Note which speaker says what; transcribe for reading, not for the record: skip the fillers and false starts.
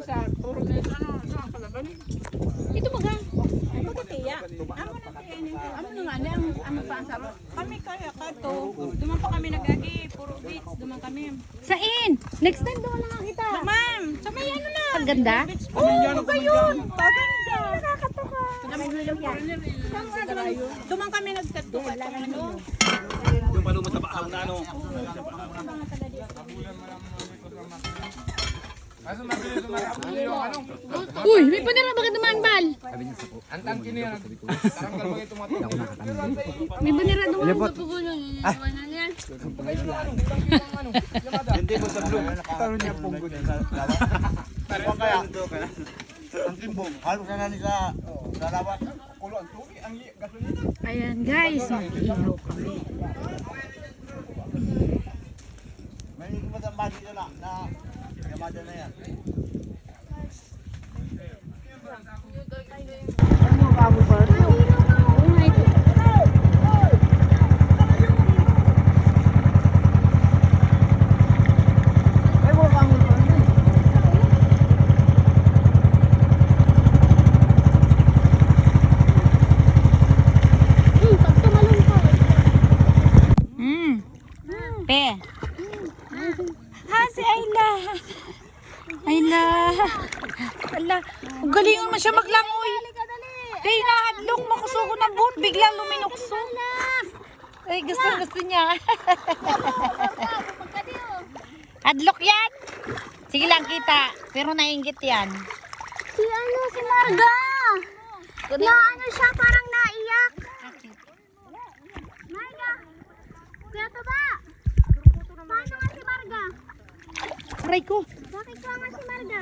Speaker 1: Sa puro na ano kalaban.
Speaker 2: Ito baga.
Speaker 1: Amo na tiya ini. Amo na nga ang pa ang sarap. Kami kaya kato. Duman pa kami nagagi, puro beach, duman kami.
Speaker 2: Sain? Next time doon lang kita.
Speaker 1: Ma'am, sa may ano na.
Speaker 2: Ang ganda.
Speaker 1: Oh, ba yun? Paganda. Nakakatuka. Duman kami nagtatuwa. Ano?
Speaker 3: Yung palumot sa bahaw na ano.
Speaker 2: Uy, may panira bakit naman bal?
Speaker 4: Antang kini yan. Taranggal mo ito mga
Speaker 2: May panira naman sa pugulo.
Speaker 3: Hindi mo sa blue.
Speaker 4: Taro niya punggo niya.
Speaker 3: Tarong kaya. Ang timbong. Halos na nani sa lawas.
Speaker 4: Kulo ang tuwi ang gasolina.
Speaker 2: Ayan guys, mag-ihaw kami.
Speaker 3: May kumatambali na lang na yamada na yan.
Speaker 2: Pe. Ha, si Ayla. Ayla. Ala, galing mo siya maglangoy. Kaya nahadlong makusuko ng boat, biglang luminukso. Ay, gusto niya. Hadlok yan. Sige lang kita, pero nainggit yan.
Speaker 5: Si Marga. Na ano siya, parang naiyak. Marga. Kuya ba? Paano nga si Marga?
Speaker 2: Aray ko.
Speaker 5: Bakit ka nga si Marga?